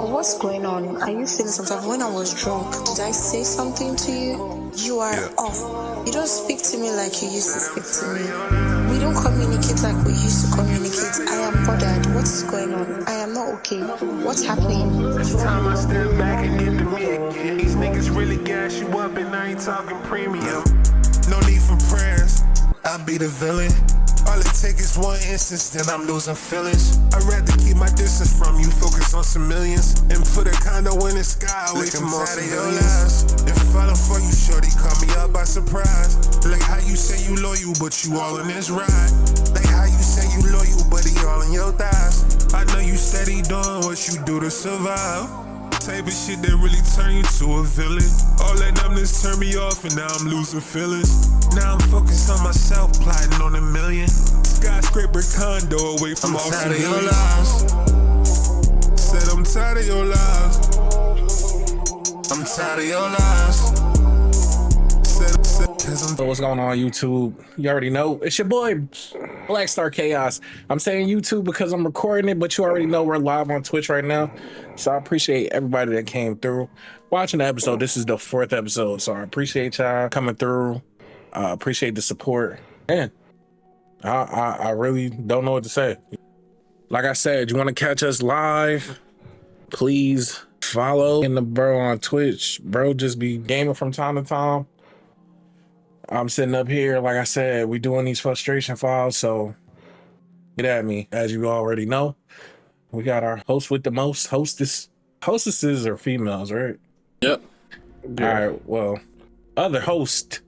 What's going on? Are you feeling something? When I was drunk, did I say something to you? You are off. You don't speak to me like you used to speak to me. We don't communicate like we used to communicate. I am bothered. What is going on? I am not okay. What's happening? It's time I step back and get to me again. These niggas really gas you up and I ain't talking premium. No need for prayers. I'll be the villain. All it takes is one instance, then I'm losing feelings. I'd rather keep my distance from you, focus on some millions, and put a condo in the sky away from all civilians. And falling for you, shorty, caught me up by surprise. Like how you say you loyal, but you all in this ride. Like how you say you loyal, but he all in your thighs. I know you steady doing what you do to survive. Type of shit that really turn you to a villain. All that numbness turned me off and now I'm losing feelings. Now I'm focused on myself, plotting on a million. Skyscraper condo away from all civilians. Said I'm tired of your lies. I'm tired of your lies. So what's going on YouTube? You already know it's your boy Black Star Chaos. I'm saying YouTube because I'm recording it, but you already know we're live on Twitch right now. So I appreciate everybody that came through watching the episode. This is the 4th episode, so I appreciate y'all coming through. Appreciate the support. Man, I really don't know what to say. Like I said, you want to catch us live, please follow in the bro on Twitch. Bro just be gaming from time to time. I'm sitting up here, like I said, we doing these frustration files, so get at me. As you already know, we got our host with the most, hostesses are females, right? Yep. Yeah. All right, well, other host,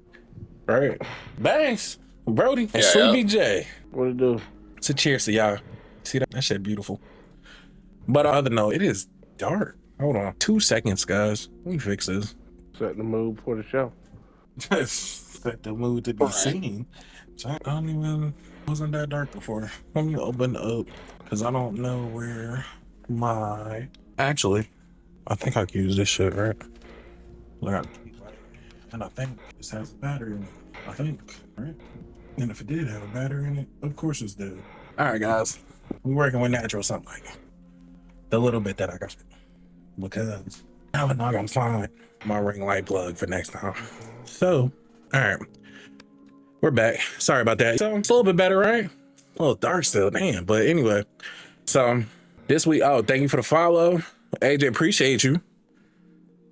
right? Banks, Brody, and Sleepy J. What it do? So cheers to y'all. See that shit beautiful. But other note, it is dark. Hold on, 2 seconds, guys. Let me fix this. Set the mood for the show. Set the mood to be seen. So I don't even, wasn't that dark before. Let me open up because I don't know where my, actually, I think I can use this shit, right? Look, and I think this has a battery in it. I think, right? And if it did have a battery in it, of course it's dead. All right, guys, we're working with natural sunlight. The little bit that I got, because now I'm not gonna find my ring light plug for next time. So, all right, we're back. Sorry about that. So it's a little bit better, right? A little dark still, damn. But anyway, so this week, oh, thank you for the follow. AJ, appreciate you.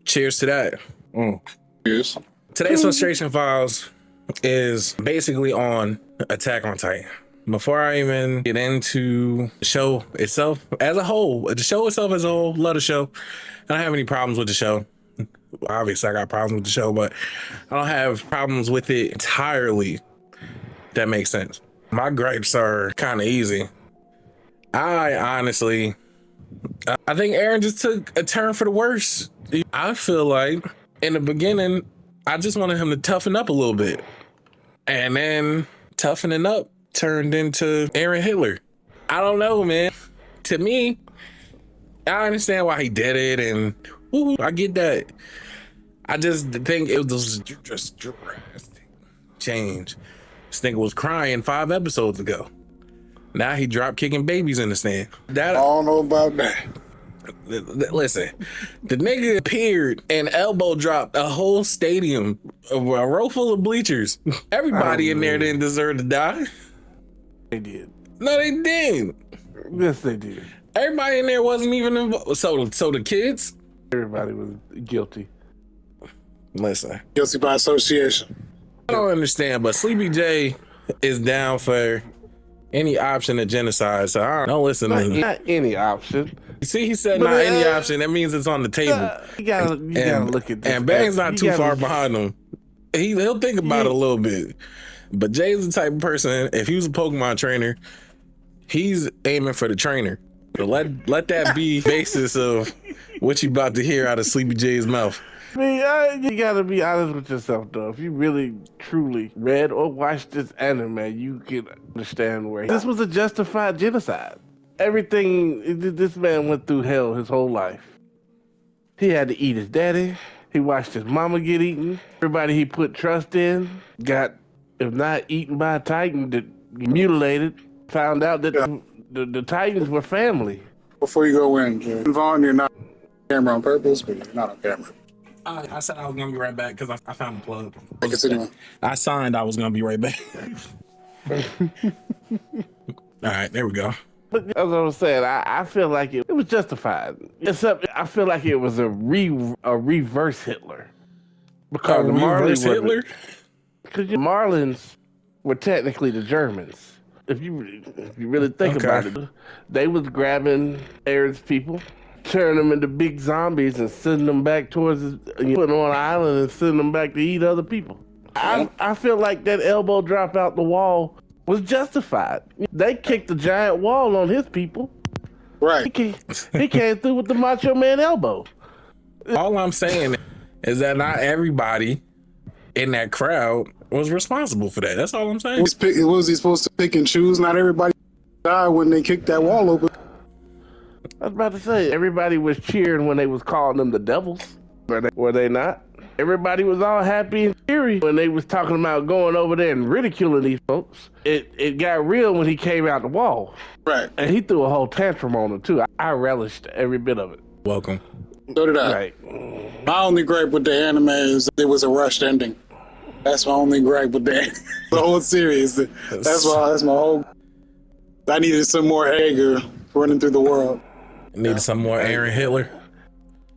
Cheers to that. Cheers. Today's frustration files is basically on Attack on Titan. Before I even get into the show itself as a whole, the show itself as a whole, love the show. I don't have any problems with the show. Obviously, I got problems with the show, but I don't have problems with it entirely. That makes sense. My gripes are kind of easy. I honestly, I think Aaron just took a turn for the worse. I feel like in the beginning, I just wanted him to toughen up a little bit. And then toughening up turned into Aaron Hitler. I don't know, man. To me, I understand why he did it, and I get that. I just think it was just drastic change. This nigga was crying 5 episodes ago. Now he drop kicking babies in the stand. That I don't know about that. Listen, the nigga appeared and elbow dropped a whole stadium, a row full of bleachers. Everybody in there didn't deserve to die. They did. No, they didn't. Yes, they did. Everybody in there wasn't even involved. So the kids? Everybody was guilty. Listen. Guilty by association. I don't understand, but Sleepy J is down for any option of genocide, so I don't listen to him. Not any option. See, he said not any option. That means it's on the table. You gotta look at this. And Bang's not too far behind him. He'll think about it a little bit. But Jay's the type of person, if he was a Pokemon trainer, he's aiming for the trainer. So let that be basis of what you about to hear out of Sleepy J's mouth. I mean, you gotta be honest with yourself, though. If you really, truly read or watched this anime, you can understand where this was a justified genocide. Everything, this man went through hell his whole life. He had to eat his daddy. He watched his mama get eaten. Everybody he put trust in got, if not eaten by a Titan, mutilated. Found out that the Titans were family. Before you go in, Vaughn, you're not camera on purpose, but you're not on camera. I said I was gonna be right back because I found the plug. Continue. I signed I was gonna be right back. All right, there we go. But as I was saying, I feel like it was justified. Except I feel like it was a reverse Hitler. Because the Reverse Marlins Hitler? Because the Marlins were technically the Germans. If you really think about it, they was grabbing Aaron's people, turning them into big zombies and sending them back towards, putting them on an island and sending them back to eat other people. I feel like that elbow drop out the wall was justified. They kicked the giant wall on his people. Right. He came through with the Macho Man elbow. All I'm saying is that not everybody in that crowd was responsible for that. That's all I'm saying. Was he supposed to pick and choose? Not everybody died when they kicked that wall open. I was about to say, everybody was cheering when they was calling them the devils. Were they not? Everybody was all happy and cheery when they was talking about going over there and ridiculing these folks. It got real when he came out the wall. Right. And he threw a whole tantrum on them, too. I relished every bit of it. Welcome. So did I. Right. My only gripe with the anime is it was a rushed ending. That's my only gripe with the whole series. That's my whole. I needed some more Hager running through the world. Needed some more Aaron Hitler.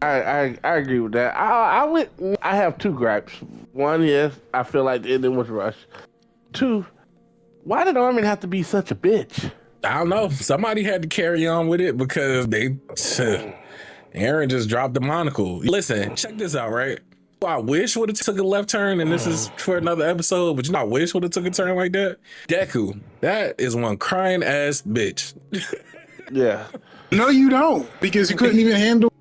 I agree with that. I have two gripes. One, yes, I feel like the ending was rushed. Two, why did Armin have to be such a bitch? I don't know. Somebody had to carry on with it because Aaron just dropped the monocle. Listen, check this out, right? I wish would have took a left turn, and this is for another episode, but I wish would have took a turn like that. Deku, that is one crying ass bitch. Yeah. No, you don't, because you couldn't even handle.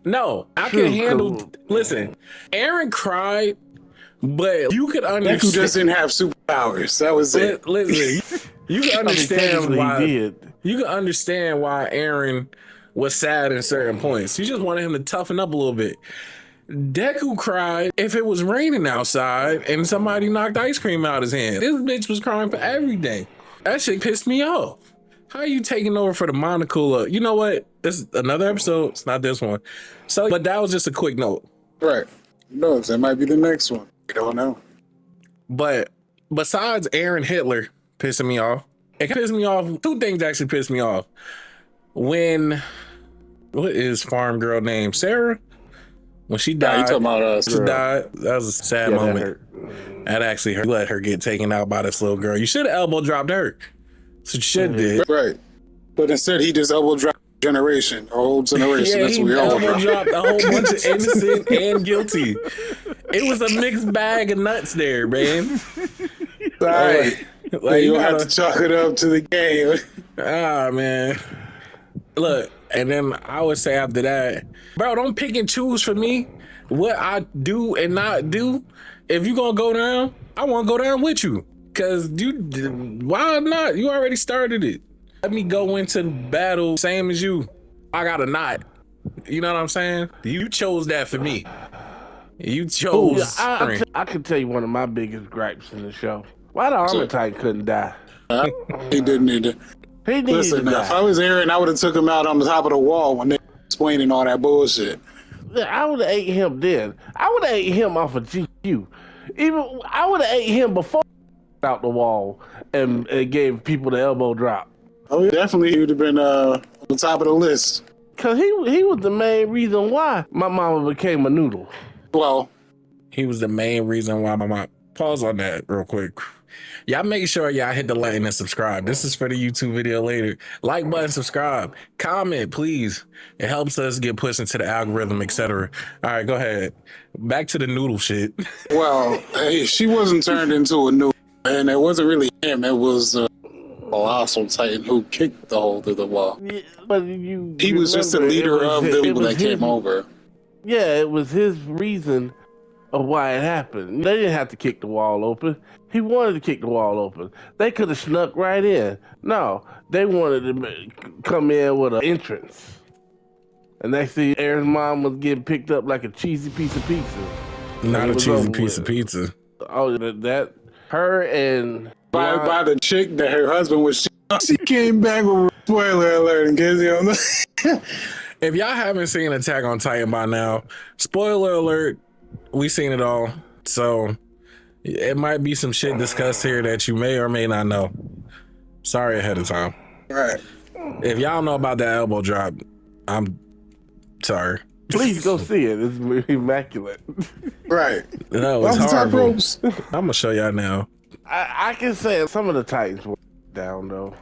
No, I can handle. Listen, Aaron cried, but you could understand. Deku just didn't have superpowers. That was it. Listen, you can understand why. He did. You can understand why Aaron was sad in certain points. You just wanted him to toughen up a little bit. Deku cried if it was raining outside and somebody knocked ice cream out his hand. This bitch was crying for everything. That shit pissed me off. How are you taking over for the monocle? You know what? This is another episode. It's not this one. So, but that was just a quick note. Right. No, that might be the next one. We don't know. But besides Aaron Hitler pissing me off, it pissed me off. Two things actually pissed me off. When, what is farm girl name? Sarah? When she died, you talking about she died. That was a sad moment. That actually let her get taken out by this little girl. You should have elbow dropped her. So you should did. Right. But instead, he just elbow dropped a whole generation. Yeah, That's what we elbow dropped a whole bunch of innocent and guilty. It was a mixed bag of nuts there, man. Right. Like you have to chalk it up to the game. Man. Look, and then I would say after that, bro, don't pick and choose for me what I do and not do. If you gonna go down, I want to go down with you. Cause why not? You already started it. Let me go into battle same as you. I got a knot. You know what I'm saying? You chose that for me. You chose. I can tell you one of my biggest gripes in the show. Why the Armor Titan couldn't die? He didn't need to. He needed to die. If I was Aaron, I would have took him out on the top of the wall when they were explaining all that bullshit. I would have ate him then. I would have ate him off of GQ. Even I would have ate him before out the wall and gave people the elbow drop. Oh, definitely he would have been on the top of the list. Cause he was the main reason why my mama became a noodle. Well, he was the main reason why my mom. Pause on that real quick. Y'all make sure y'all hit the like and subscribe. This is for the YouTube video later. Like button, subscribe, comment, please. It helps us get pushed into the algorithm, etc. All right, go ahead. Back to the noodle shit. Well, hey, she wasn't turned into a noodle, and it wasn't really him. It was a colossal titan who kicked the hole through the wall. Yeah, but he was just the leader of the people that came over. Yeah, it was his reason of why it happened. They didn't have to kick the wall open. He wanted to kick the wall open. They could have snuck right in. No, they wanted to come in with an entrance. And next thing, Aaron's mom was getting picked up like a cheesy piece of pizza. Not a cheesy piece of pizza. Oh, that her and by the chick that her husband was. She came back with spoiler alert in case you don't know. If y'all haven't seen Attack on Titan by now, spoiler alert, we seen it all. So it might be some shit discussed here that you may or may not know. Sorry ahead of time. Right. If y'all know about that elbow drop, I'm sorry. Please go see it. It's immaculate. Right. No, it's Off the top horrible. ropes. I'm gonna show y'all now. I can say some of the Titans were down though.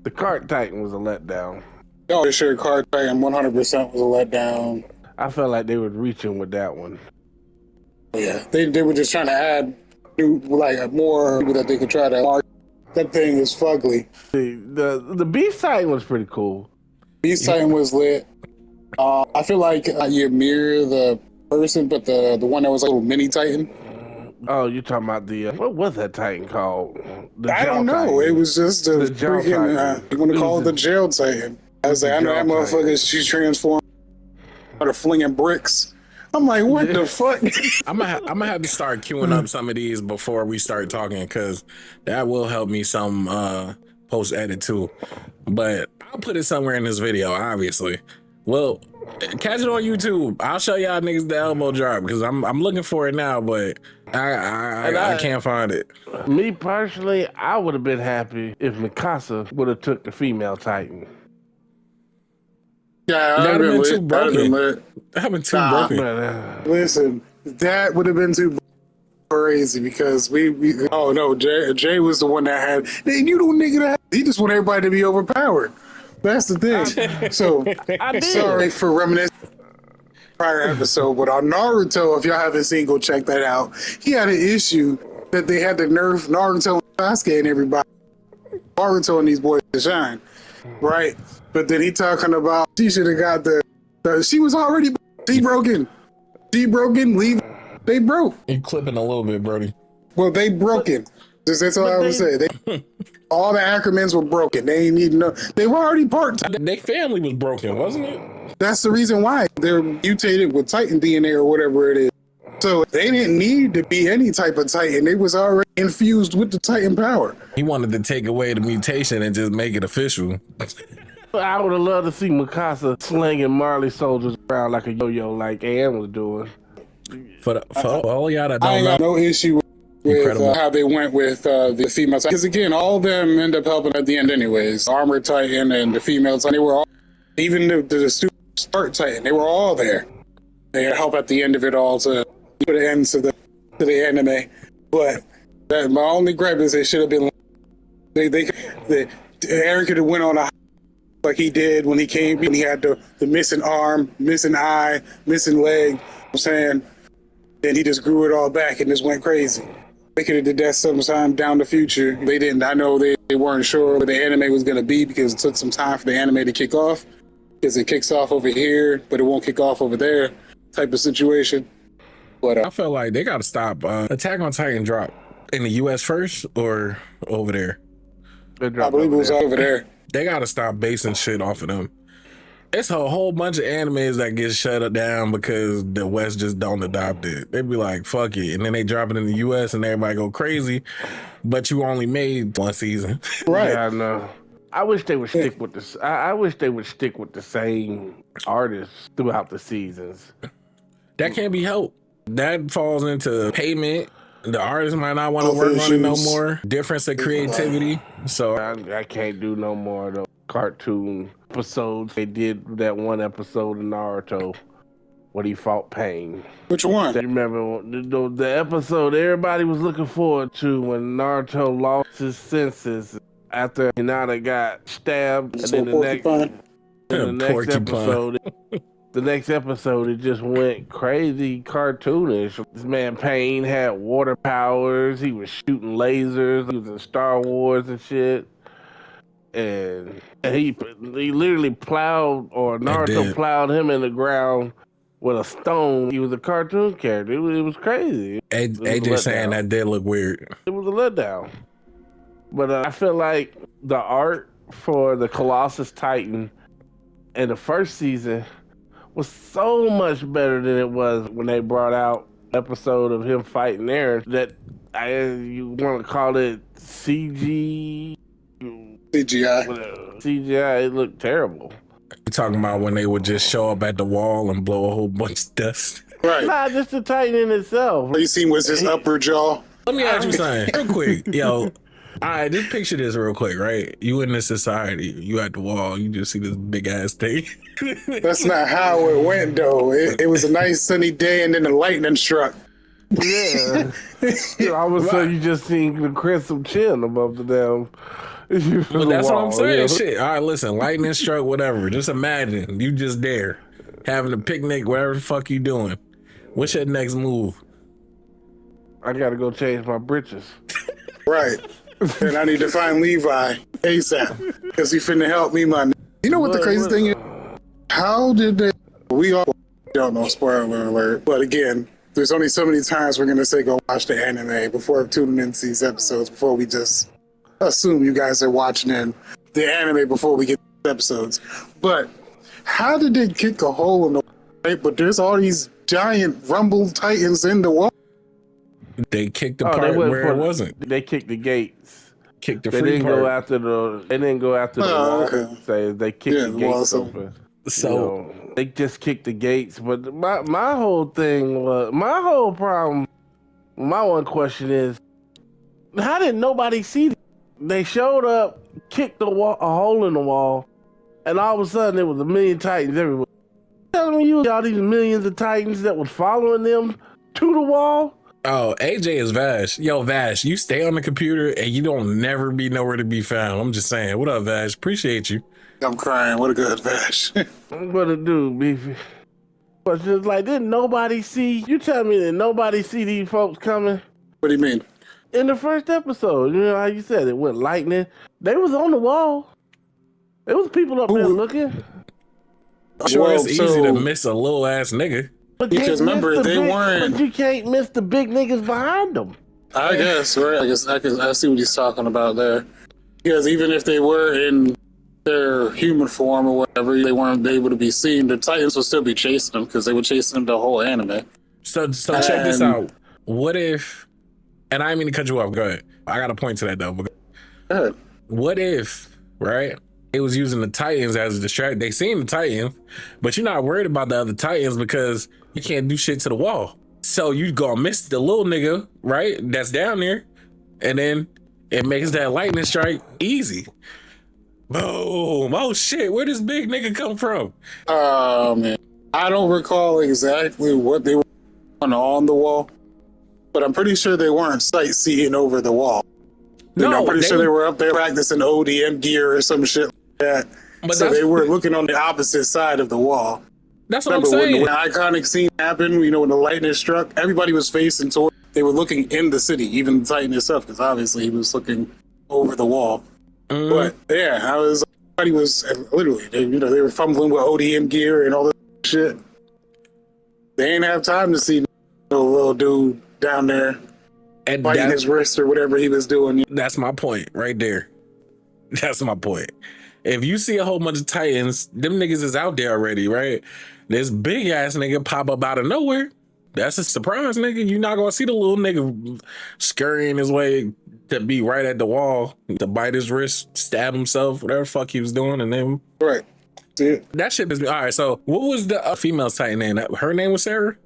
The Cart Titan was a letdown. Oh, sure. Card Titan 100% was a letdown. I felt like they were reaching with that one. Yeah, they were just trying to add new, like more people that they could try to market. That thing is fugly. The Beast Titan was pretty cool. Beast Titan was lit. I feel like you mirror the person, but the one that was a little mini Titan. Oh, you're talking about the what was that Titan called? The I Jaw don't know. Titan. It was just a The Jaw freaking. Titan. You want to It call was it the jail Titan? I was like, I know that Jaw motherfucker. She transformed. Started flinging bricks. I'm like, what the fuck? I'm gonna have to start queuing up some of these before we start talking, because that will help me some post edit too. But I'll put it somewhere in this video, obviously. Well, catch it on YouTube. I'll show y'all niggas the elbow drop because I'm looking for it now, but I can't find it. Me personally, I would have been happy if Mikasa would have took the female Titan. Yeah, That'd I'd have been been lit. too I'd broken. been lit. That been too Nah. broken. But, Listen, that would have been too crazy because we oh no, Jay was the one that had. Hey, you don't nigga that he just want everybody to be overpowered. That's the thing. So I did. sorry for reminiscing prior episode, but on Naruto, if y'all haven't seen, go check that out. He had an issue that they had to nerf Naruto and Sasuke and everybody. Naruto and these boys to shine, right? But then he talking about she should have got the she was already broken. She broken, leave. They broke. You clipping a little bit, Brody. Well, they broken. That's all I would say. All the acronyms were broken. They ain't need no. They were already part. Their family was broken, wasn't it? That's the reason why they're mutated with Titan DNA or whatever it is. So they didn't need to be any type of Titan. They was already infused with the Titan power. He wanted to take away the mutation and just make it official. I would have loved to see Mikasa slinging Marley soldiers around like a yo-yo, like AM was doing. For all y'all that I don't ain't know, got no issue with Incredible. how they went with the female Titan. Because again, all of them end up helping at the end anyways. Armored Titan and the female Titan, they were all, even the start Titan, they were all there. They help at the end of it all to put an end to the anime. But my only gripe is they should have been. Aaron could have went on a like he did when he came. He had the missing arm, missing eye, missing leg. I'm saying, then he just grew it all back and just went crazy. They could have did that sometime down the future. They didn't. I know they weren't sure what the anime was going to be because it took some time for the anime to kick off. Because it kicks off over here, but it won't kick off over there, type of situation. But I felt like they got to stop. Attack on Titan drop in the U.S. first or over there? I believe it was over there. They got to stop basing shit off of them. It's a whole bunch of animes that get shut down because the West just don't adopt it. They be like, fuck it. And then they drop it in the US and everybody go crazy, but you only made one season. Right. Yeah, I know. I wish they would stick with this. I wish they would stick with the same artists throughout the seasons. That can't be helped. That falls into payment. The artists might not want to Both work on it no issues. more. Difference of creativity. So I can't do no more of those cartoon episodes. They did that one episode in Naruto when he fought Pain. Which one? You remember the episode everybody was looking forward to when Naruto lost his senses after Hinata got stabbed, and then the next Porcupine. episode it just went crazy cartoonish. This man Pain had water powers. He was shooting lasers. He was in Star Wars and shit. And he literally plowed, or Naruto plowed him in the ground with a stone. He was a cartoon character. It was crazy. AJ saying that did look weird. It was a letdown. But I feel like the art for the Colossus Titan in the first season was so much better than it was when they brought out episode of him fighting Eren. That you want to call it CGI. CGI. CGI, it looked terrible. talking about when they would just show up at the wall and blow a whole bunch of dust. Right. Nah, just the Titan in itself. All you seen was his upper jaw. Let me ask you something real quick, yo. All right, just picture this real quick, right? You in this society, you at the wall, you just see this big ass thing. That's not how it went, though. It was a nice sunny day, and then the lightning struck. Yeah. All of a sudden, you just seen the crescent chin above the damn. But that's what I'm saying. Yeah. Shit. All right, listen, lightning struck, whatever. Just imagine you just there, having a picnic, whatever the fuck you doing. What's your next move? I gotta go change my britches. Right. And I need to find Levi ASAP because he finna help me, man. You know what the crazy thing is? How did they? We all don't know. Spoiler alert. But again, there's only so many times we're gonna say go watch the anime before tuning into these episodes. Before we just assume you guys are watching in the anime before we get the episodes. But how did they kick a hole in the wall? Right? But there's all these giant rumble titans in the wall. They kicked the part where it wasn't. They kicked the gates. Kicked the They free didn't part. go after the. They didn't go after the wall. Okay. Say they kicked the gates open. So You know, they just kicked the gates. But my whole thing was my whole problem. My one question is, how did nobody see this? They showed up, kicked a hole in the wall, and all of a sudden there was a million titans everywhere. Telling me you all these millions of titans that was following them to the wall. Oh, AJ is Vash. Yo, Vash, you stay on the computer and you don't never be nowhere to be found. I'm just saying. What up, Vash? Appreciate you. I'm crying. What a good Vash. What to do, beefy? But just like, didn't nobody see? You tell me that nobody see these folks coming? What do you mean? In the first episode, you know how you said it went lightning. They was on the wall. There was people up there looking. Sure, Well, it's easy to miss a little ass nigga. But Because remember, they weren't. But you can't miss the big niggas behind them. I guess, right? I see what he's talking about there. Because even if they were in their human form or whatever, they weren't able to be seen. The Titans would still be chasing them because they were chasing them the whole anime. So check this out. What if? And I didn't mean to cut you off. Go ahead. I got a point to that though. Go ahead. What if, right? It was using the Titans as a distract. They seen the Titans, but you're not worried about the other Titans because you can't do shit to the wall. So you gonna miss the little nigga, right? That's down there, and then it makes that lightning strike easy. Boom! Oh shit! Where does big nigga come from? Man, I don't recall exactly what they were on the wall, but I'm pretty sure they weren't sightseeing over the wall. No, I'm pretty sure they were up there practicing ODM gear or some shit like that. But so they were looking on the opposite side of the wall. That's what Remember I'm saying. when the iconic scene happened, you know, when the lightning struck, everybody was facing toward, they were looking in the city, even the Titan itself, because obviously he was looking over the wall. But yeah, everybody was literally, they were fumbling with ODM gear and all this shit. They ain't have time to see no little dude down there And biting his wrist or whatever he was doing. that's my point right there. That's my point. If you see a whole bunch of Titans, them niggas is out there already, right? This big ass nigga pop up out of nowhere. That's a surprise, nigga. You're not gonna see the little nigga scurrying his way to be right at the wall to bite his wrist, stab himself, whatever the fuck he was doing, and then Right. See it? that shit is all right. So what was the female Titan name? Her name was Sarah.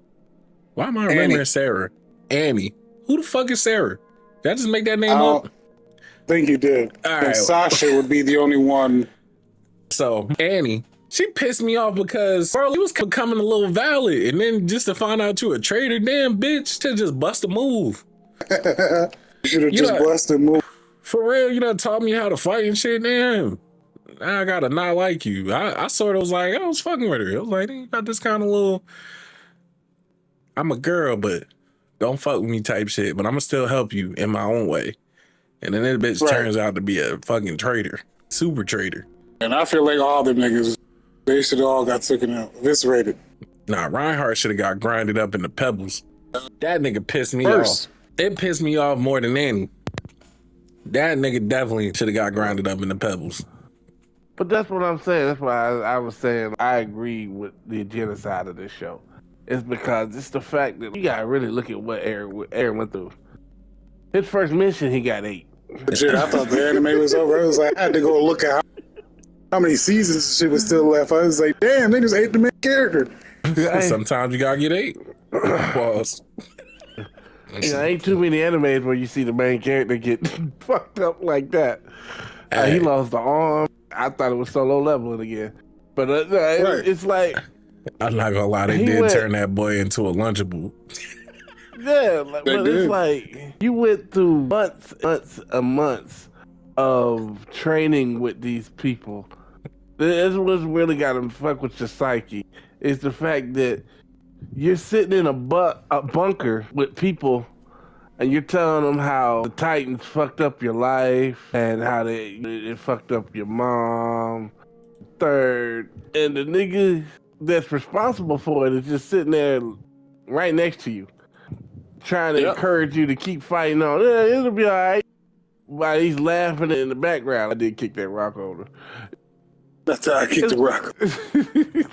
Why am I remembering Sarah? Annie. Who the fuck is Sarah? Did I just make that name up? I think you did. All And right. Sasha would be the only one. So Annie, she pissed me off because bro, he was becoming a little valid, and then just to find out you a traitor, damn bitch, to just bust a move. You should have just busted move. For real, you done taught me how to fight and shit. Damn, I gotta not like you. I sort of was like, I was fucking with her. I was like, you got this kind of little, I'm a girl, but don't fuck with me type shit. But I'm gonna still help you in my own way. And then that bitch turns out to be a fucking traitor, super traitor. And I feel like all them niggas, they should have all got taken out, eviscerated. Nah, Reinhardt should have got grinded up in the pebbles. That nigga pissed me First. off. It pissed me off more than Annie. That nigga definitely should have got grinded up in the pebbles. But that's what I'm saying. That's why I was saying I agree with the genocide of this show. It's because it's the fact that you gotta really look at what Aaron went through. His first mission, he got 8. Legit, I thought the anime was over. I was like, I had to go look at how how many seasons shit was still left. I was like, damn, they just ate the main character. Sometimes you gotta get 8. Pause. Yeah, ain't too many animes where you see the main character get fucked up like that. Hey. He lost the arm. I thought it was solo leveling again, but it's like I'm not gonna lie, they did turn that boy into a Lunchable. Yeah, but it's like you went through months and months of training with these people. This was really got to fuck with your psyche. It's the fact that you're sitting in a bunker with people, and you're telling them how the Titans fucked up your life and how it fucked up your mom. Third, and the nigga that's responsible for it is just sitting there right next to you, trying to encourage you to keep fighting on. Yeah, it'll be all right. While he's laughing in the background, I did kick that rock over. That's how I kicked the rock.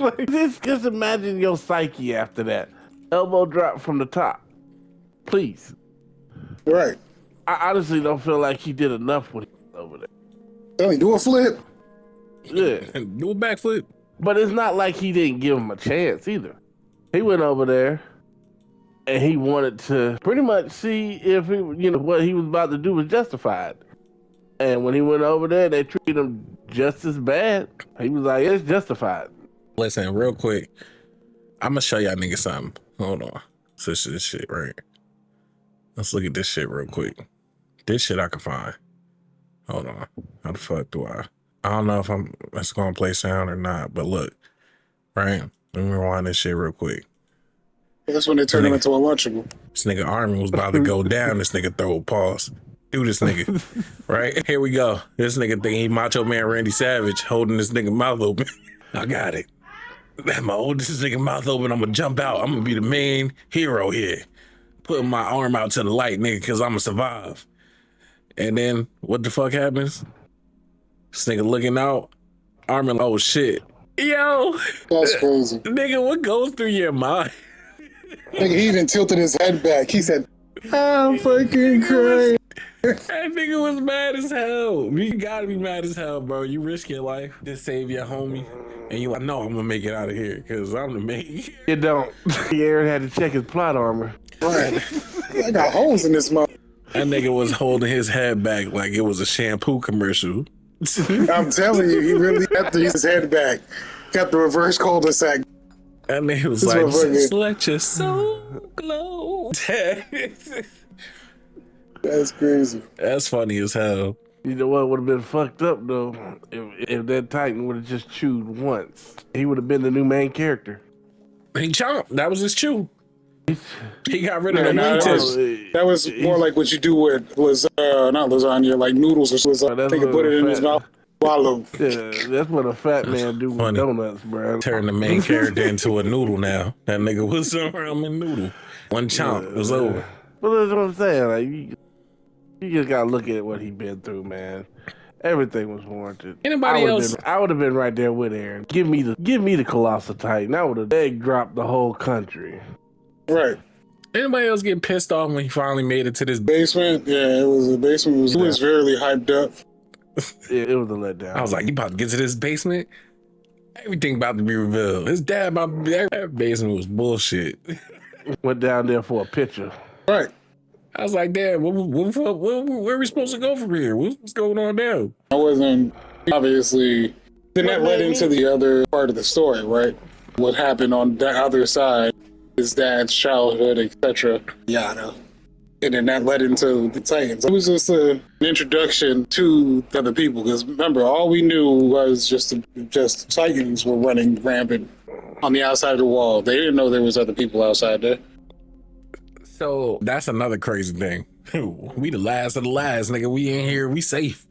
Like, just imagine your psyche after that. Elbow drop from the top. Please. Right. I honestly don't feel like he did enough with it over there. Tell me, do a flip. Yeah. Do a backflip. But it's not like he didn't give him a chance either. He went over there and he wanted to pretty much see if what he was about to do was justified. And when he went over there, they treated him just as bad. He was like, it's justified. Listen, real quick, I'm gonna show y'all niggas something. Hold on. So this shit, right? Let's look at this shit real quick. This shit I can find. Hold on. How the fuck do I don't know if it's gonna play sound or not, but look, right? Let me rewind this shit real quick. That's when they turned him into a Lunchable. This nigga Armin was about to go down. This nigga throw a pause. Do this nigga. Right? Here we go. This nigga think he Macho Man Randy Savage holding this nigga mouth open. I got it. I'm gonna hold this nigga mouth open. I'm gonna jump out. I'm gonna be the main hero here. Putting my arm out to the light, nigga, because I'm gonna survive. And then what the fuck happens? This nigga looking out. Armin, oh shit. Yo. That's crazy. Nigga, what goes through your mind? Nigga, he even tilted his head back. He said, I'm fucking crazy. That nigga was mad as hell. You gotta be mad as hell, bro. You risk your life to save your homie. And you like, no, I'm gonna make it out of here because I'm the main. You don't. Aaron had to check his plot armor. Right. I got holes in this mother. That nigga was holding his head back like it was a shampoo commercial. I'm telling you, he really had to use his head back. Got the reverse cul-de-sac. That nigga was like, just let your soul glow. That's crazy. That's funny as hell. You know what would have been fucked up though? If that Titan would have just chewed once, he would have been the new main character. He chomped. That was his chew. He got rid of the wingtips. That was more like what you do with not lasagna, like noodles or something. They could put it in his mouth. Swallow. Yeah, that's what a fat man do with donuts, bro. Turn the main character into a noodle now. That nigga was a ramen noodle. One chomp was over. But that's what I'm saying. Like you just gotta look at what he been through, man. Everything was warranted. Anybody else? I would have been right there with Aaron. Give me the Colossal Titan. I would have egg dropped the whole country. Right. Anybody else get pissed off when he finally made it to this basement? Yeah, it was the basement. It was really hyped up. It was a letdown. I was like, you about to get to this basement? Everything about to be revealed. His dad about to be there. That basement was bullshit. Went down there for a picture. Right. I was like, Dad, where are we supposed to go from here? What's going on now? I wasn't, obviously, then that led into the other part of the story, right? What happened on the other side, his dad's childhood, etc. Yada. And then that led into the Titans. It was just an introduction to the other people, because remember, all we knew was just Titans were running rampant on the outside of the wall. They didn't know there was other people outside there. So that's another crazy thing. We the last of the last, nigga. We in here, we safe.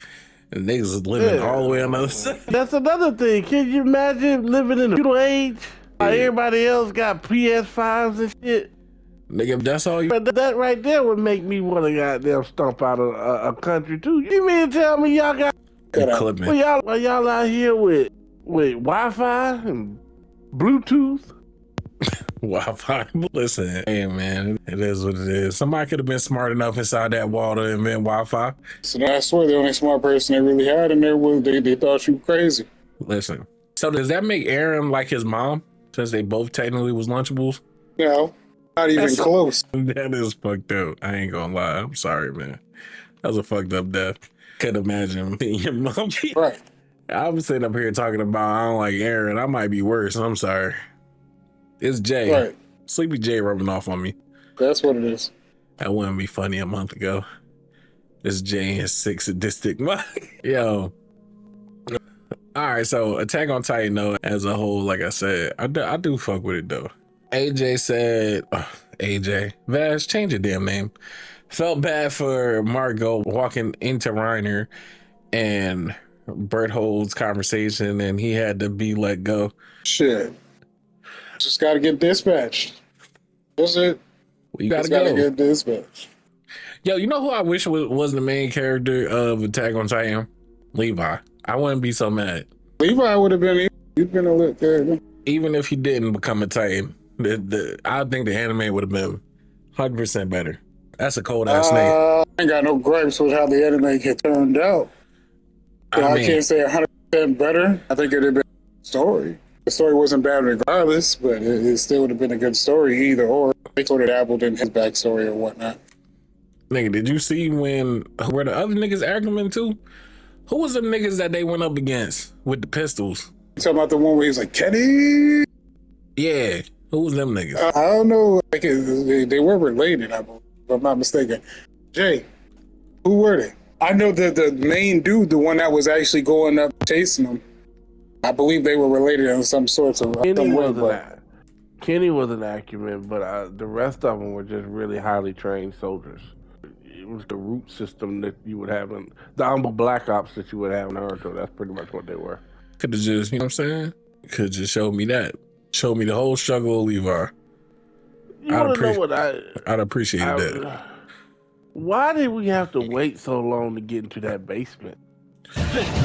And niggas is living all the way on the other side. That's another thing. Can you imagine living in a feudal age? Everybody else got PS5s and shit. Nigga, that's all you. But that right there would make me want to goddamn stomp out of a country too. You mean to tell me y'all got? Well, y'all out here with Wi-Fi and Bluetooth? Wi-Fi. Listen, hey man, it is what it is. Somebody could have been smart enough inside that wall to invent Wi-Fi. So I swear the only smart person they really had in there was they thought you were crazy. Listen. So does that make Aaron like his mom? Since they both technically was Lunchables? No, not even close. That is fucked up. I ain't gonna lie. I'm sorry, man. That was a fucked up death. Could imagine being your mom. Right. I'm sitting up here talking about I don't like Aaron. I might be worse. I'm sorry. It's Jay. Right. Sleepy Jay rubbing off on me. That's what it is. That wouldn't be funny a month ago. It's Jay and his 6 sadistic mind. Yo. All right, so Attack on Titan, though, as a whole, like I said, I do fuck with it, though. AJ said, AJ, Vash, change your damn name. Felt bad for Margot walking into Reiner and Berthold's conversation, and he had to be let go. Shit. Just got to get dispatched. That's it. You gotta Just go. gotta get dispatched. Yo, you know who I wish was the main character of Attack on Titan? Levi. I wouldn't be so mad. Levi would have been, you'd been a lit character. Even if he didn't become a Titan, I think the anime would have been 100% better. That's a cold ass nigga. I ain't got no gripes with how the anime get turned out. I can't say 100% better. I think it'd have been a story. The story wasn't bad regardless, but it still would have been a good story either or. They sort of dabbled in his backstory or whatnot. Nigga, did you see where the other niggas arguing too? Who was the niggas that they went up against with the pistols? You talking about the one where he's like, Kenny? Yeah, who was them niggas? I don't know. Like they were related, I believe, if I'm not mistaken. Jay, who were they? I know that the main dude, the one that was actually going up chasing them, I believe they were related in some sorts of Kenny some way. Kenny was an acumen, but the rest of them were just really highly trained soldiers. It was the root system that you would have in the humble black ops that you would have in Naruto. That's pretty much what they were. Could have just, you know what I'm saying? Could have just showed me that. Showed me the whole struggle of Levi. I'd appreciate that. Why did we have to wait so long to get into that basement?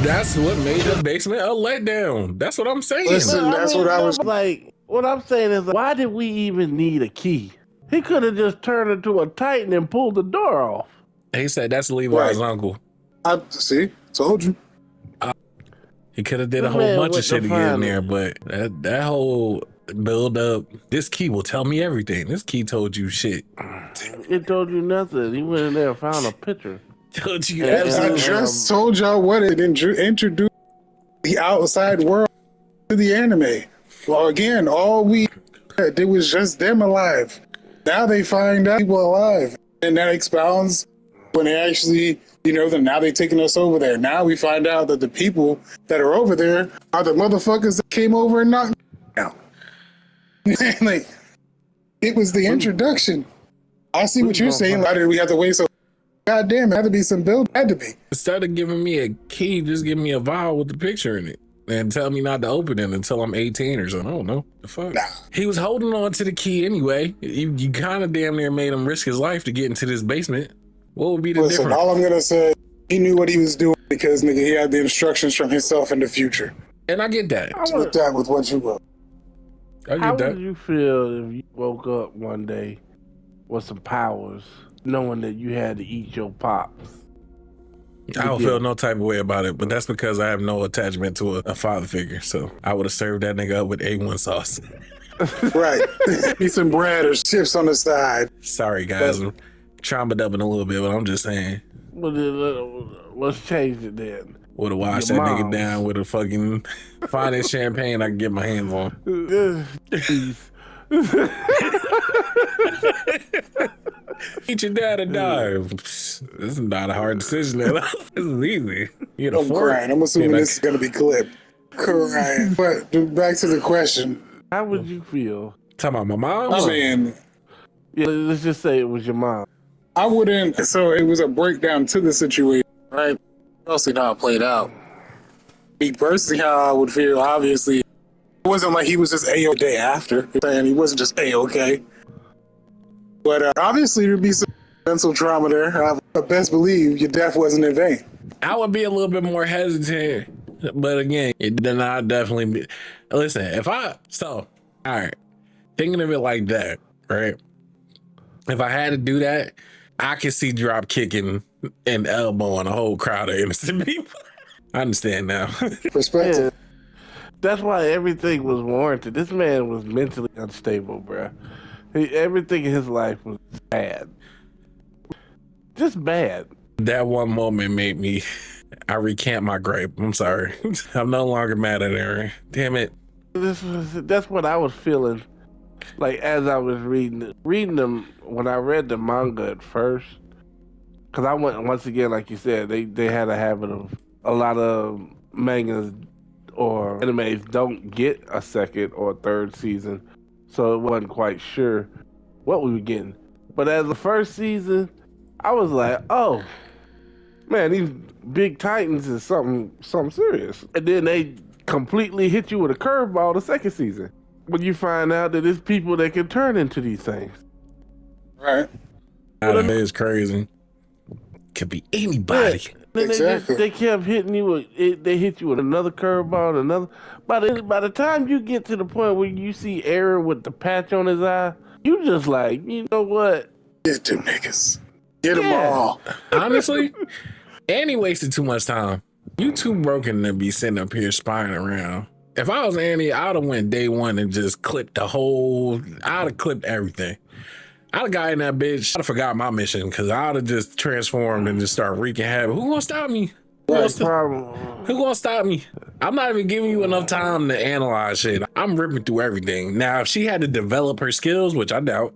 That's what made the basement a letdown. That's what I'm saying. Listen, that's what I was like. What I'm saying is, why did we even need a key? He could have just turned into a Titan and pulled the door off. He said that's Levi's uncle. I see. Told you. He could have did a whole bunch of shit to get in there, but that whole build up, this key will tell me everything. This key told you shit. It told you nothing. He went in there and found a picture. Told you I just told y'all what it introduced the outside world to the anime. Well, again, all we did was just them alive. Now they find out people alive. And that expounds when they actually, then now they taking us over there. Now we find out that the people that are over there are the motherfuckers that came over and knocked down. Like, it was the introduction. I see what you're saying. Why did we have to wait so? God damn, it had to be some build. It had to be. Instead of giving me a key, just give me a vial with the picture in it. And tell me not to open it until I'm 18 or something. I don't know. The fuck? Nah. He was holding on to the key anyway. You kind of damn near made him risk his life to get into this basement. What would be the difference? All I'm going to say, he knew what he was doing because, nigga, he had the instructions from himself in the future. And I get that. Look that with what you will. How would you feel if you woke up one day with some powers, knowing that you had to eat your pops? I don't feel no type of way about it, but that's because I have no attachment to a father figure. So I would have served that nigga up with A1 sauce. Right. Need some bread or chips on the side. Sorry, guys. I'm traumatized up in a little bit, but I'm just saying. Well, let's change it then. Would have washed that nigga down with a fucking finest champagne I can get my hands on. Eat your dad or die. This is not a hard decision at all. This is easy. I'm crying. I'm assuming this is going to be clipped. Crying. But back to the question. How would you feel? Talking about my mom? I mean, yeah, let's just say it was your mom. I wouldn't. So it was a breakdown to the situation, right? I'll see how it played out. Me personally, how I would feel, obviously, it wasn't like he was just A-OK day after. And he wasn't just A-OK. But obviously, there'd be some mental trauma there. I best believe your death wasn't in vain. I would be a little bit more hesitant. But again, it did not definitely be. Listen, all right, thinking of it like that, right? If I had to do that, I could see drop kicking and elbowing a whole crowd of innocent people. I understand now. Perspective. That's why everything was warranted. This man was mentally unstable, bruh. Everything in his life was bad. Just bad. That one moment made me, I recant my gripe. I'm sorry. I'm no longer mad at Aaron. Damn it. That's what I was feeling like as I was reading them when I read the manga at first. Because I went, once again, like you said, they had a habit of a lot of mangas or animes don't get a second or third season, so it wasn't quite sure what we were getting. But as the first season, I was like, oh man, these big titans is something serious. And then they completely hit you with a curveball the second season when you find out that it's people that can turn into these things. Right. That is crazy. Could be anybody. Yeah. Then Exactly. they kept hitting you with it. They hit you with another curveball, another. By the time you get to the point where you see Aaron with the patch on his eye, you just like, you know what? Get them niggas. Get them Yeah. all. Honestly, Annie wasted too much time. You too broken to be sitting up here spying around. If I was Annie, I'd have went day one and just clipped the whole. I'd have clipped everything. I'd have got in that bitch. I'd have forgot my mission because I'd have just transformed and just start wreaking havoc. Who gonna stop me? Who gonna stop me? I'm not even giving you enough time to analyze shit. I'm ripping through everything. Now, if she had to develop her skills, which I doubt.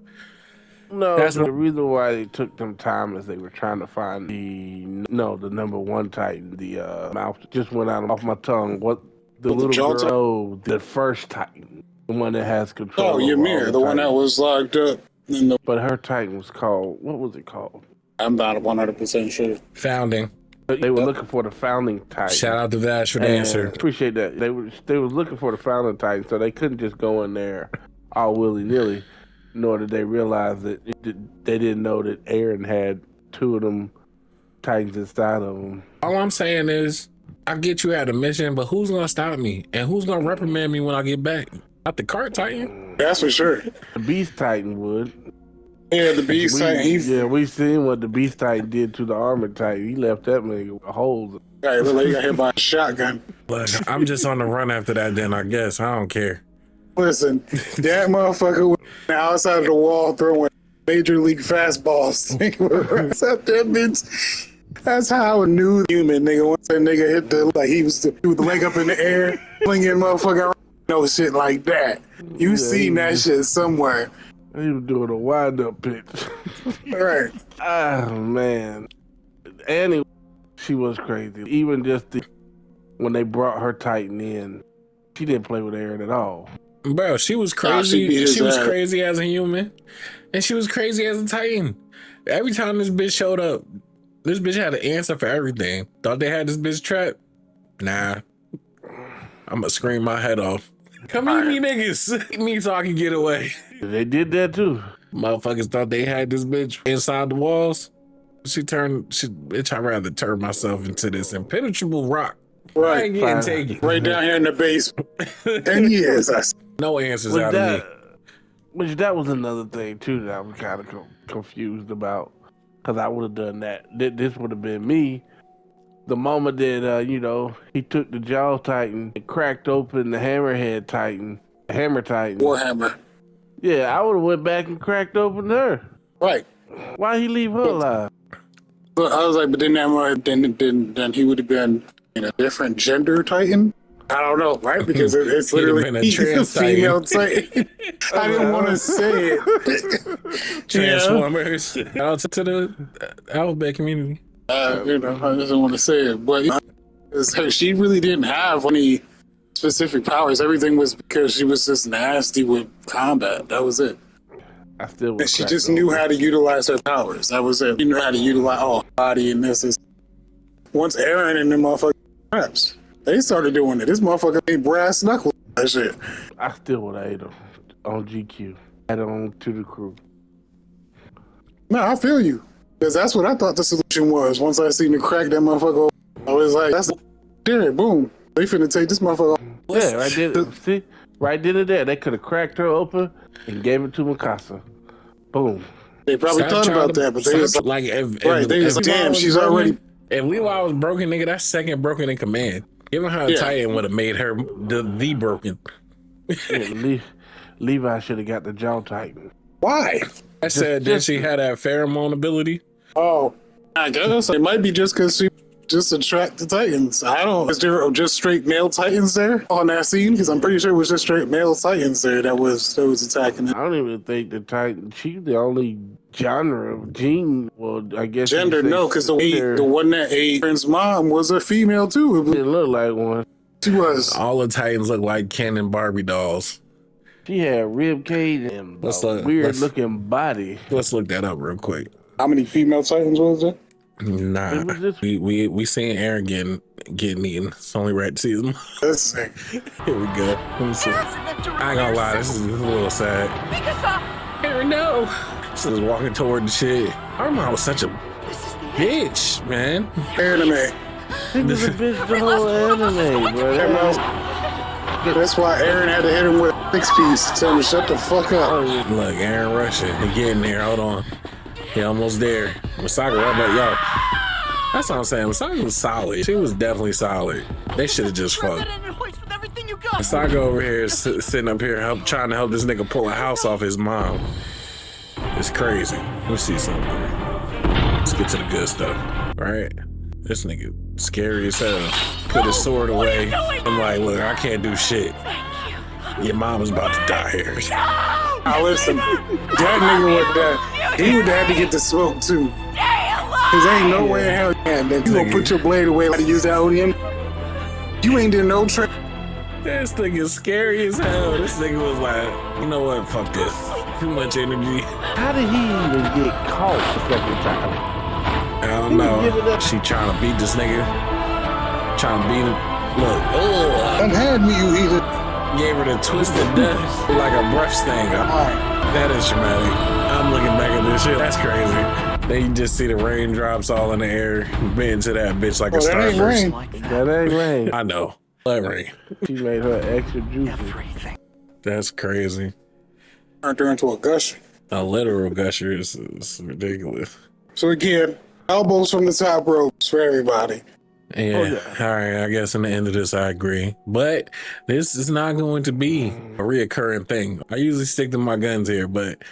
No, That's the reason why they took them time is they were trying to find the number one Titan. The mouth just went out off my tongue. What the What, the little Jaw girl, the first Titan, the one that has control. Oh, over Ymir, all the one that Titans. was locked up. In the, But her Titan was called. What was it called? I'm not 100% sure. Founding. They were looking for the founding Titan. Shout out to Vash for the And answer. appreciate that. They were looking for the founding Titan, so they couldn't just go in there all willy nilly. Nor did they realize that they didn't know that Aaron had two of them Titans inside of him. All I'm saying is, I get you at a mission, but who's gonna stop me? And who's gonna reprimand me when I get back? Not the cart Titan. That's for sure. The Beast Titan would. Yeah, the Beast Titan. We seen what the Beast Titan did to the Armored Titan. He left that nigga with holes. Right, look like he got hit by a shotgun. Look, I'm just on the run after that. Then I guess I don't care. Listen, that motherfucker was outside of the wall throwing major league fastballs. That's that bitch. That's how I knew human nigga. Once that nigga hit he was with the leg up in the air, flinging motherfucker around. No shit like that. You seen that shit somewhere. He was doing a wind-up pitch. Right. Oh, man. Annie, she was crazy. Even just when they brought her Titan in, she didn't play with Aaron at all. Bro, she was Nah, crazy. she She was ass. crazy as a human, and she was crazy as a Titan. Every time this bitch showed up, this bitch had an answer for everything. Thought they had this bitch trapped? Nah. I'm gonna scream my head off. Come eat me, niggas. Eat me so I can get away. They did that too. Motherfuckers thought they had this bitch inside the walls. Bitch, I'd rather turn myself into this impenetrable rock. I Right. ain't getting Fine. taken. Right down here in the base. 10 years. No answers out of me. Which that was another thing too that I was kind of confused about, because I would have done that. This would have been me. The moment that he took the Jaw Titan and cracked open the Hammerhead Titan, Hammer Titan. Warhammer. Yeah, I would have went back and cracked open her. Right. Why he leave her alive? But I was like, but then he would have been in a different gender Titan. I don't know, right? Because it's He'd have literally been a trans female Titan. I didn't want to say it. Transformers. Shout out to the alphabet community. I just don't want to say it, but she really didn't have any specific powers. Everything was because she was just nasty with combat. That was it. I still And would she just knew how to utilize her powers. That was it. She knew how to utilize her body and this is. Once Aaron and them motherfucking traps, they started doing it. This motherfucker ate brass knuckles. That shit. I still would have ate him on GQ. Add on to the crew. No, I feel you. Because that's what I thought the solution was. Once I seen the crack that motherfucker, I was like, that's there, boom. They finna take this motherfucker. Yeah, right there. See, right then and there, they could have cracked her open and gave it to Mikasa. Boom. They probably thought about that, but they was like, if right, they was if damn, Levi was she's broken- already. If Levi was broken, nigga, that's second broken in command. Giving her a Titan would have made her the broken. Yeah, Levi should have got the jaw tighten. Why? I said, did she have that pheromone ability? Oh, I guess it might be just because she just attract the Titans. I don't. Is there just straight male Titans there on that scene? Because I'm pretty sure it was just straight male Titans there that was attacking it. I don't even think the Titan. She's the only genre of gene. Well, I guess Gender, no, because the one that ate Aaron's mom was a female too. It looked like one. She was. All the Titans look like Ken and Barbie dolls. She had rib cage and weird looking body. Let's look that up real quick. How many female Titans was there? Nah, we seen Aaron getting eaten. It's only right to see them. Let's see. Here we go. Let me see. I ain't gonna lie, this is a little sad. Aaron, no. She was walking toward the shit. Our mom was such a bitch, man. Anime. She was a bitch the whole anime, bro. That's why Aaron had to hit him with a 6-piece. Tell him to shut the fuck up. Look, Aaron rushing. He getting there. Hold on. He almost there. Masako right back. Yo, that's what I'm saying. Masako was solid. She was definitely solid. They should have just fucked. Masako over here is sitting up here trying to help this nigga pull a house off his mom. It's crazy. Let me see something. Let's get to the good stuff. All right. This nigga scary as hell. Put his sword away. I'm like, look, I can't do shit. Your mama's about to die here. Now listen, that nigga with that, he would have to get the smoke too. Cause ain't no way in hell that you gonna put your blade away like to use that Odium. You ain't did no trick. This thing is scary as hell. This nigga was like, you know what, fuck this. Too much energy. How did he even get caught the second time? I don't know. She trying to beat this nigga. Trying to beat him. Look. Unhand me, you either. Gave her the twisted death like a brush sting. That is traumatic. I'm looking back at this shit. That's crazy. Then you just see the raindrops all in the air, bend to that bitch like a starburst. That ain't rain. I know. That rain. She made her extra juicy. That's crazy. Turned her into a gusher. A literal gusher is ridiculous. So again, elbows from the top ropes for everybody. Yeah. All right. I guess in the end of this, I agree. But this is not going to be a reoccurring thing. I usually stick to my guns here, but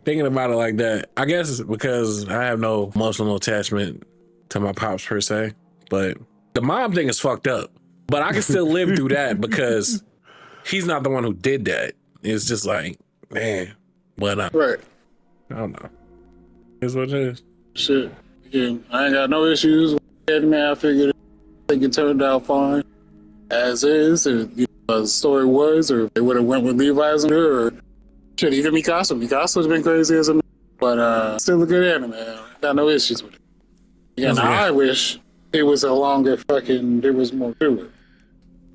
thinking about it like that, I guess it's because I have no emotional attachment to my pops per se. But the mom thing is fucked up. But I can still live through that because he's not the one who did that. It's just like, man, but right. I don't know. It's what it is. Shit. Again, I ain't got no issues with it, man. I figured it turned out fine as is. Or, the story was, or they would have went with Levi's and her, or shit, even Mikasa. Mikasa's been crazy as a man, but still a good anime. Man. Got no issues with it. Again, I wish it was a longer fucking, there was more to it.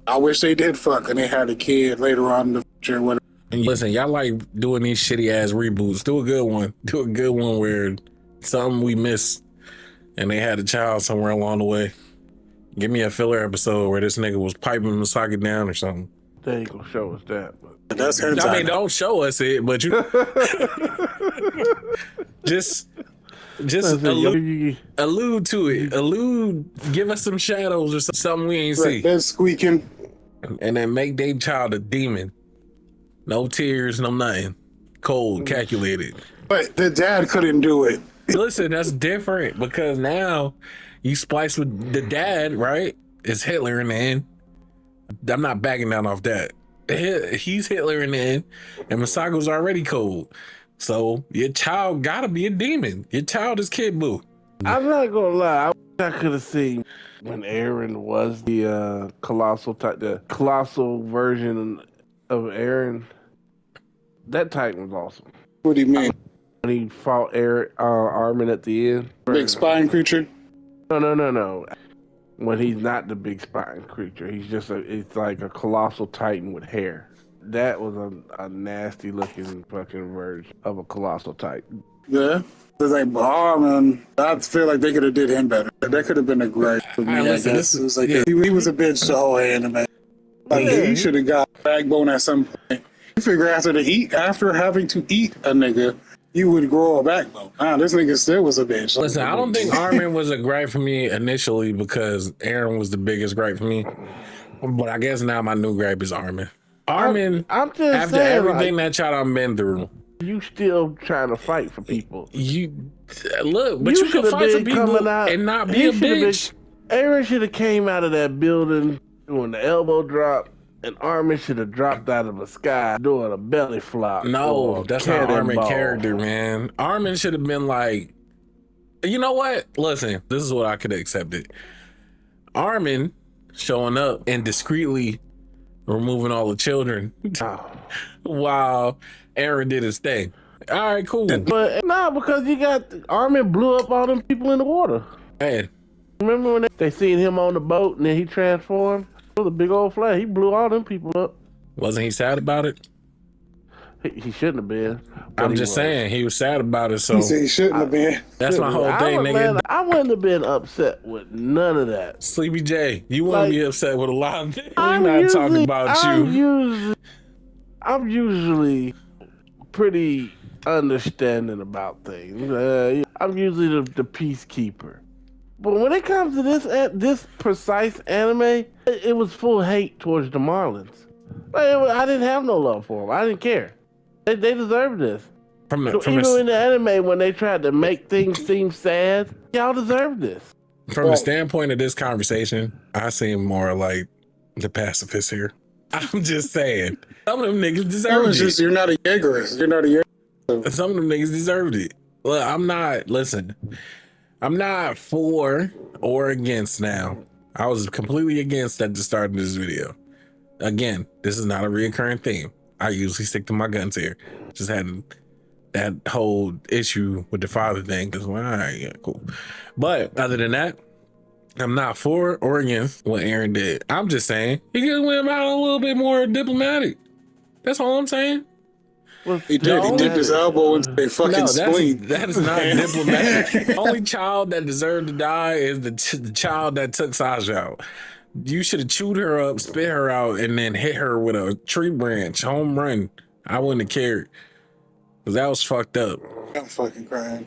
I wish they did fuck and they had a kid later on in the future or whatever. And listen, y'all like doing these shitty ass reboots. Do a good one. Do a good one where something we missed and they had a child somewhere along the way. Give me a filler episode where this nigga was piping Misaki down or something. They ain't gonna show us that, but that's her I mean, don't show us it, but you just allude to it. Give us some shadows or something we ain't see. That's squeaking. And then make their child a demon. No tears, no nothing. Cold, calculated. But the dad couldn't do it. Listen, that's different because now you splice with the dad, right? It's Hitler in the end. I'm not backing down off that. He's Hitler in the end, and Masako's already cold. So your child gotta be a demon. Your child is Kid Buu. I'm not gonna lie. I wish I could have seen when Aaron was the colossal type, the colossal version of Aaron. That Titan was awesome. What do you mean? When he fought Armin at the end. Big spine creature? No. When he's not the big spine creature, he's just it's like a colossal Titan with hair. That was a nasty looking fucking version of a colossal Titan. Yeah. It's like, oh man, I feel like they could have did him better. That could have been a great for me. Listen, it was like he was a bitch the whole anime. Like he should have got backbone at some point. You figure after having to eat a nigga, you would grow a backbone. This nigga still was a bitch. Listen, I don't think Armin was a gripe for me initially because Aaron was the biggest gripe for me. But I guess now my new gripe is Armin. Armin, I'm just after saying, everything like, that y'all done been through, you still trying to fight for people. you look, but you can should've fight for been people coming out- and not be he a should've bitch. Aaron should have came out of that building doing the elbow drop, and Armin should have dropped out of the sky doing a belly flop. No, or that's not Armin cannonball. character, man. Armin should have been like, you know what? Listen, this is what I could have accepted. Armin showing up and discreetly removing all the children while Aaron did his thing. All right, cool. But nah, because you got Armin blew up all them people in the water. Man, Remember when they seen him on the boat and then he transformed? It was a big old flag. He blew all them people up. wasn't he sad about it? He shouldn't have been. but I'm he just was. saying he was sad about it. So He said he shouldn't have been. that's my whole thing, nigga. I wouldn't have been upset with none of that. Sleepy J, you wouldn't Like, be upset with a lot of things. We're not talking about you. I'm usually pretty understanding about things. I'm usually the peacekeeper. But when it comes to this precise anime, it was full hate towards the Marlins. I didn't have no love for them. I didn't care. They deserve this. From So even in the anime, when they tried to make things seem sad, y'all deserve this. the standpoint of this conversation, I seem more like the pacifist here. I'm just saying. Some of them niggas It deserved was just, it. you're not a Jaegerist. You're not a Jaeger. Some of them niggas deserved it. Look, I'm not for or against now. I was completely against at the start of this video. Again, this is not a reoccurring theme. I usually stick to my guns here. Just had that whole issue with the father thing because, well, all right, yeah, cool. But other than that, I'm not for or against what Aaron did. I'm just saying he could have went about it a little bit more diplomatic. That's all I'm saying. He did. He dipped his elbow into a fucking spleen. That is not diplomatic. The only child that deserved to die is the child that took Sasha out. You should have chewed her up, spit her out, and then hit her with a tree branch, home run. I wouldn't have cared. Because that was fucked up. I'm fucking crying.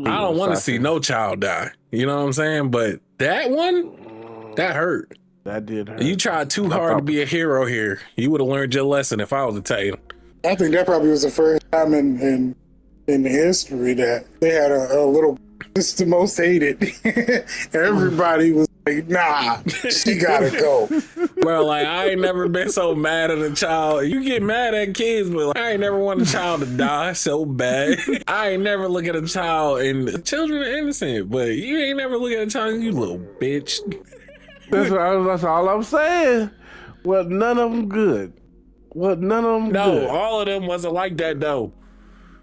I don't want to see no child die. You know what I'm saying? But that one, that hurt. That did hurt. You tried too hard to be a hero here. You would have learned your lesson if I was to tell you. I think that probably was the first time in history that they had a little. This is the most hated. Everybody was like, "Nah, she gotta go." Bro, like, I ain't never been so mad at a child. You get mad at kids, but like, I ain't never want a child to die so bad. I ain't never look at a child, and children are innocent, but you ain't never look at a child and you little bitch. That's all I'm saying. Well, none of them good. Well, none of them No, good. all of them wasn't like that, though.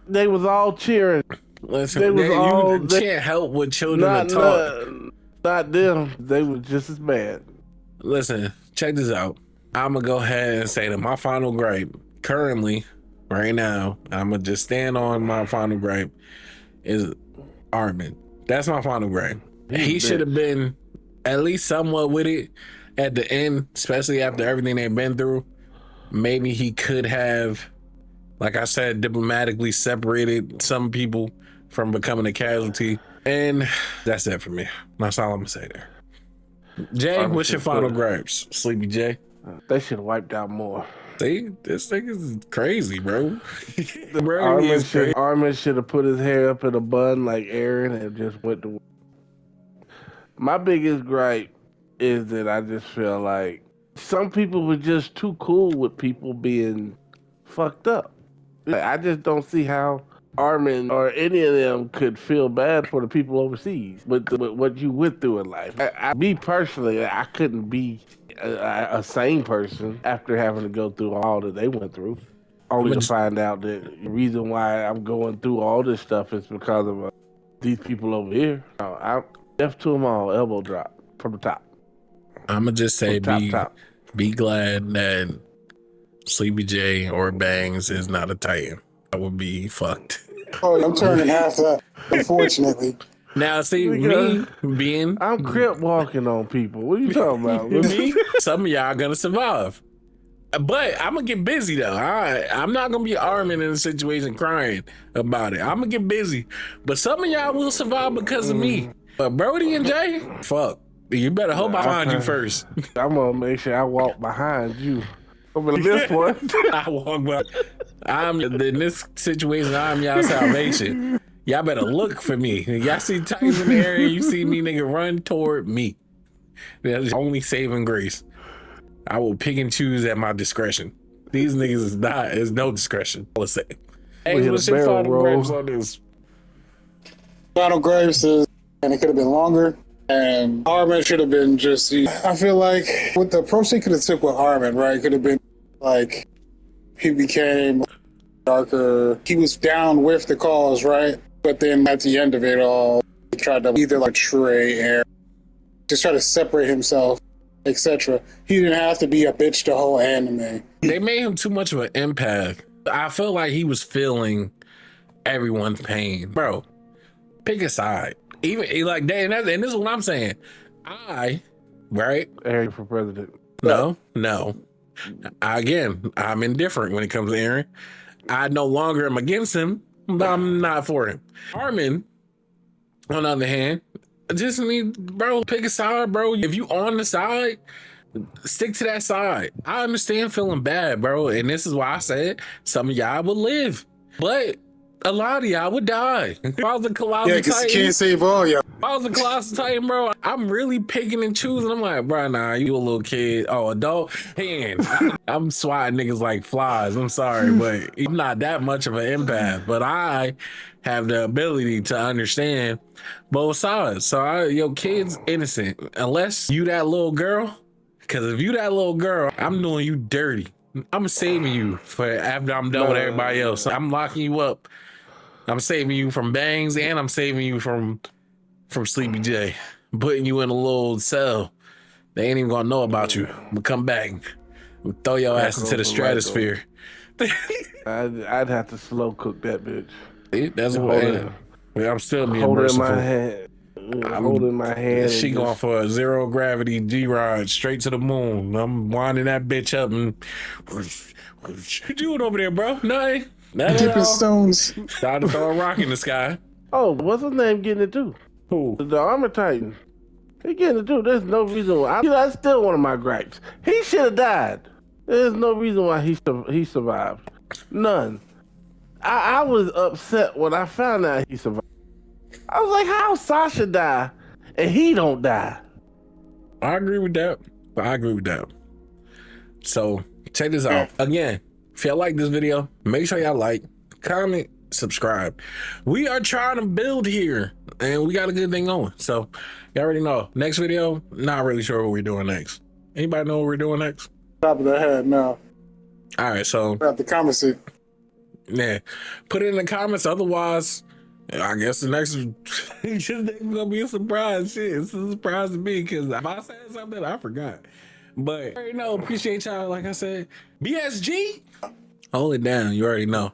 They was all cheering. Listen, They was you can't help with children to talk. Not them. They was just as bad. Listen, check this out. I'm going to go ahead and say that my final gripe, currently, right now, I'm going to just stand on my final gripe, is Armin. That's my final gripe. He should have been at least somewhat with it at the end, especially after everything they've been through. Maybe he could have, like I said, diplomatically separated some people from becoming a casualty. And that's it for me. That's all I'm going to say there. Jay, what's your final gripes? Sleepy Jay? They should have wiped out more. See, this thing is crazy, bro. Armin should have put his hair up in a bun like Aaron and just went to. My biggest gripe is that I just feel like some people were just too cool with people being fucked up. I just don't see how Armin or any of them could feel bad for the people overseas with what you went through in life. Me personally, I couldn't be a sane person after having to go through all that they went through, only to find out that the reason why I'm going through all this stuff is because of these people over here. I'm deaf to them all, elbow drop from the top. I'm going to just say top. Be glad that Sleepy J or Bangs is not a Titan. I would be fucked. Oh, I'm turning half that, unfortunately. Now, see, me being... I'm crip walking on people. What are you talking about? Me? Some of y'all gonna survive. But I'm gonna get busy, though. I'm not gonna be Armin in a situation crying about it. I'm gonna get busy. But some of y'all will survive because of me. But Brody and Jay, fuck. You better hope I find you first. I'm gonna make sure I walk behind you. Over this one. I walk by. I'm in this situation. I'm y'all salvation. Y'all better look for me. Y'all see Titans in the area. You see me, nigga, run toward me. That's only saving grace. I will pick and choose at my discretion. These niggas is no discretion. Let's say. Hey, what's your final grapes on this? Final grapes is, and it could have been longer. And Harmon should have been just. I feel like with the approach they could have took with Harmon, right? Could have been like he became darker. He was down with the cause, right? But then at the end of it all, he tried to either like betray Aaron, just try to separate himself, etc. He didn't have to be a bitch the whole anime. They made him too much of an empath. I felt like he was feeling everyone's pain, bro. Pick a side. Even like that, and this is what I'm saying. Right? Aaron for president. No. I'm indifferent when it comes to Aaron. I no longer am against him, but I'm not for him. Harmon, on the other hand, just need, bro, pick a side, bro. If you on the side, stick to that side. I understand feeling bad, bro, and this is why I said some of y'all would live, but a lot of y'all would die. If I was a colossal Yeah, because Titan, you can't save all y'all. if I was a colossal Titan, bro, I'm really picking and choosing. I'm like, bro, nah, you a little kid. Oh, adult hand. I'm swatting niggas like flies. I'm sorry, but I'm not that much of an empath. But I have the ability to understand both sides. So your kid's innocent. Unless you that little girl. Because if you that little girl, I'm doing you dirty. I'm saving you for after I'm done with everybody else. I'm locking you up. I'm saving you from bangs, and I'm saving you from Sleepy J. Putting you in a little cell. They ain't even gonna know about you. But come back. We'll throw your ass into the stratosphere. I'd have to slow cook that bitch. That's what I'm still being holding merciful. my hand. I'm holding my hand. She going for a zero gravity G-ride straight to the moon. I'm winding that bitch up and what you doing over there, bro? Nothing. Dipping stones. Tried to throw a rock in the sky. Oh, what's his name getting it too? Who? The Armor Titan. He getting it too. There's no reason why. That's still one of my gripes. He should have died. There's no reason why he survived. None. I was upset when I found out he survived. I was like, how Sasha die and he don't die? I agree with that. So check this out. Again, if y'all like this video, make sure y'all like, comment, subscribe. We are trying to build here and we got a good thing going. So you already know. Next video, not really sure what we're doing next. Anybody know what we're doing next? Top of the head, no. All right, so At the comment section. yeah, put it in the comments. Otherwise, I guess the next it's gonna be a surprise. Shit, it's a surprise to me because if I said something, I forgot. But you already know, appreciate y'all. Like I said, BSG, hold it down. You already know.